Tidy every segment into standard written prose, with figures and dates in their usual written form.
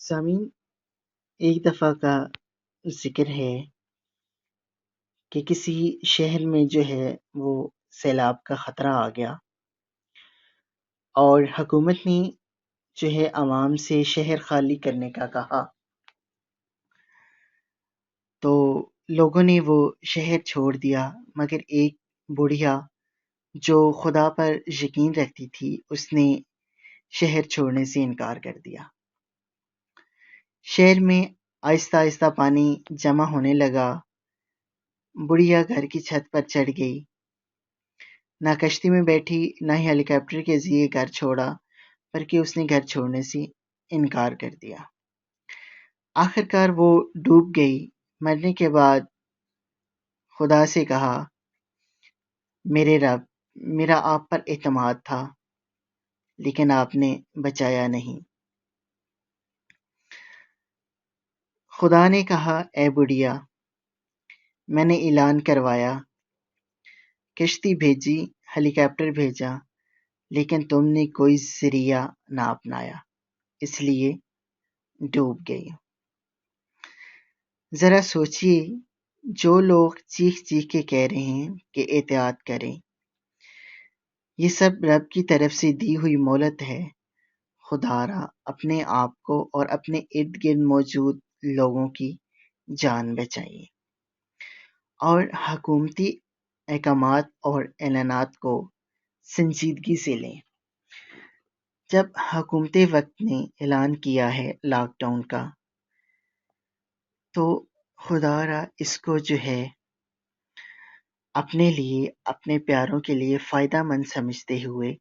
سامعین، ایک دفعہ کا ذکر ہے کہ کسی شہر میں جو ہے وہ سیلاب کا خطرہ آ گیا اور حکومت نے جو ہے عوام سے شہر خالی کرنے کا کہا، تو لوگوں نے وہ شہر چھوڑ دیا، مگر ایک بڑھیا جو خدا پر یقین رکھتی تھی اس نے شہر چھوڑنے سے انکار کر دیا۔ شہر میں آہستہ آہستہ پانی جمع ہونے لگا۔ بڑھیا گھر کی چھت پر چڑھ گئی، نہ کشتی میں بیٹھی نہ ہی ہیلی کاپٹر کے ذریعے گھر چھوڑا، بلکہ اس نے گھر چھوڑنے سے انکار کر دیا۔ آخرکار وہ ڈوب گئی۔ مرنے کے بعد خدا سے کہا، میرے رب، میرا آپ پر اعتماد تھا لیکن آپ نے بچایا نہیں۔ خدا نے کہا، اے بڑھیا، میں نے اعلان کروایا، کشتی بھیجی، ہیلی کاپٹر بھیجا، لیکن تم نے کوئی ذریعہ نہ اپنایا، اس لیے ڈوب گئی۔ ذرا سوچئے، جو لوگ چیخ چیخ کے کہہ رہے ہیں کہ احتیاط کریں، یہ سب رب کی طرف سے دی ہوئی مہلت ہے۔ خدا را اپنے آپ کو اور اپنے ارد گرد موجود لوگوں کی جان بچائیے، اور حکومتی احکامات اور اعلانات کو سنجیدگی سے لیں۔ جب حکومت وقت نے اعلان کیا ہے لاک ڈاؤن کا، تو خدا را اس کو جو ہے اپنے لیے، اپنے پیاروں کے لیے فائدہ مند سمجھتے ہوئے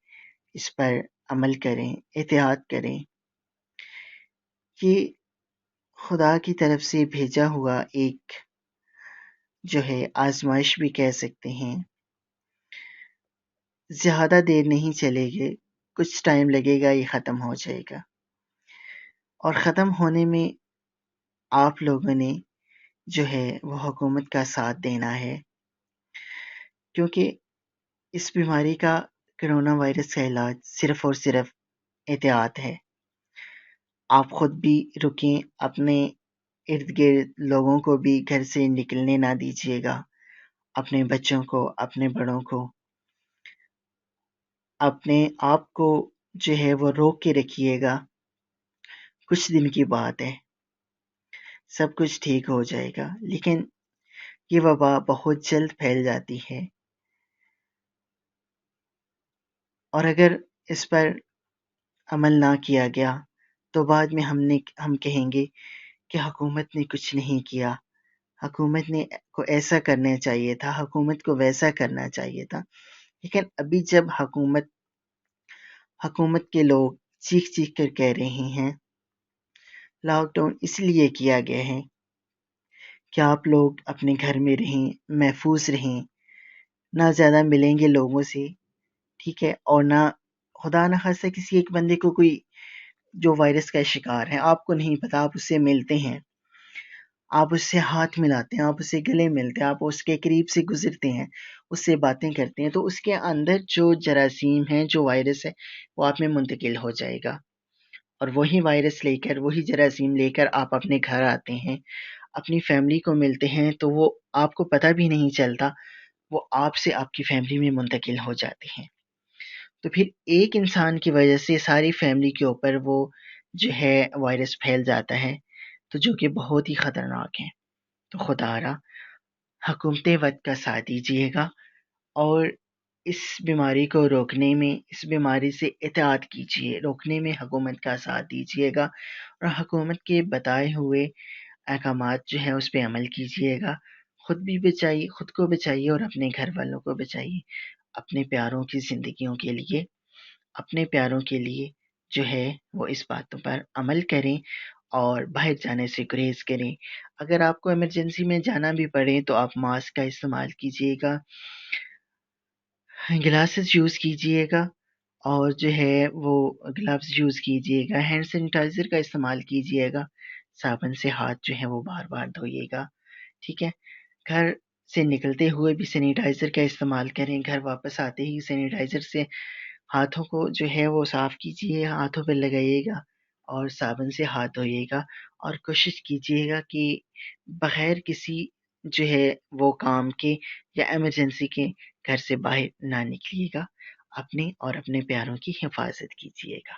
اس پر عمل کریں، احتیاط کریں۔ یہ خدا کی طرف سے بھیجا ہوا ایک جو ہے آزمائش بھی کہہ سکتے ہیں۔ زیادہ دیر نہیں چلے گے، کچھ ٹائم لگے گا، یہ ختم ہو جائے گا، اور ختم ہونے میں آپ لوگوں نے جو ہے وہ حکومت کا ساتھ دینا ہے، کیونکہ اس بیماری کا، کرونا وائرس کا علاج صرف اور صرف احتیاط ہے۔ آپ خود بھی رکیں، اپنے ارد گرد لوگوں کو بھی گھر سے نکلنے نہ دیجیے گا، اپنے بچوں کو، اپنے بڑوں کو، اپنے آپ کو جو ہے وہ روک کے رکھیے گا۔ کچھ دن کی بات ہے، سب کچھ ٹھیک ہو جائے گا، لیکن یہ وبا بہت جلد پھیل جاتی ہے، اور اگر اس پر عمل نہ کیا گیا تو بعد میں ہم کہیں گے کہ حکومت نے کچھ نہیں کیا، حکومت نے کو ایسا کرنا چاہیے تھا، حکومت کو ویسا کرنا چاہیے تھا۔ لیکن ابھی جب حکومت کے لوگ چیخ چیخ کر کہہ رہے ہیں لاک ڈاؤن اس لیے کیا گیا ہے کہ آپ لوگ اپنے گھر میں رہیں، محفوظ رہیں، نہ زیادہ ملیں گے لوگوں سے، ٹھیک ہے، اور نہ خدا نہ خواستہ کسی ایک بندے کو کوئی جو وائرس کا شکار ہے، آپ کو نہیں پتا، آپ اس سے ملتے ہیں، آپ اس سے ہاتھ ملاتے ہیں، آپ اس سے گلے ملتے ہیں، آپ اس کے قریب سے گزرتے ہیں، اس سے باتیں کرتے ہیں، تو اس کے اندر جو جراثیم ہے، جو وائرس ہے، وہ آپ میں منتقل ہو جائے گا، اور وہی وائرس لے کر، وہی جراثیم لے کر آپ اپنے گھر آتے ہیں، اپنی فیملی کو ملتے ہیں، تو وہ آپ کو پتہ بھی نہیں چلتا، وہ آپ سے آپ کی فیملی میں منتقل ہو جاتے ہیں۔ تو پھر ایک انسان کی وجہ سے ساری فیملی کے اوپر وہ جو ہے وائرس پھیل جاتا ہے، تو جو کہ بہت ہی خطرناک ہے۔ تو خدا را حکومت وقت کا ساتھ دیجیے گا، اور اس بیماری کو روکنے میں، اس بیماری سے احتیاط کیجیے، روکنے میں حکومت کا ساتھ دیجیے گا، اور حکومت کے بتائے ہوئے احکامات جو ہیں اس پہ عمل کیجیے گا۔ خود بھی بچائیے، خود کو بچائیے، اور اپنے گھر والوں کو بچائیے، اپنے پیاروں کی زندگیوں کے لیے، اپنے پیاروں کے لیے جو ہے وہ اس باتوں پر عمل کریں، اور باہر جانے سے گریز کریں۔ اگر آپ کو ایمرجنسی میں جانا بھی پڑے تو آپ ماسک کا استعمال کیجیے گا، گلاسز یوز کیجیے گا، اور جو ہے وہ گلوز یوز کیجیے گا، ہینڈ سینیٹائزر کا استعمال کیجیے گا، صابن سے ہاتھ جو ہے وہ بار بار دھوئیے گا، ٹھیک ہے۔ گھر سے نکلتے ہوئے بھی سینیٹائزر کا استعمال کریں، گھر واپس آتے ہی سینیٹائزر سے ہاتھوں کو جو ہے وہ صاف کیجیے، ہاتھوں پہ لگائیے گا، اور صابن سے ہاتھ دھوئیے گا، اور کوشش کیجیے گا کہ بغیر کسی جو ہے وہ کام کے یا ایمرجنسی کے گھر سے باہر نہ نکلیے گا۔ اپنے اور اپنے پیاروں کی حفاظت کیجیے گا۔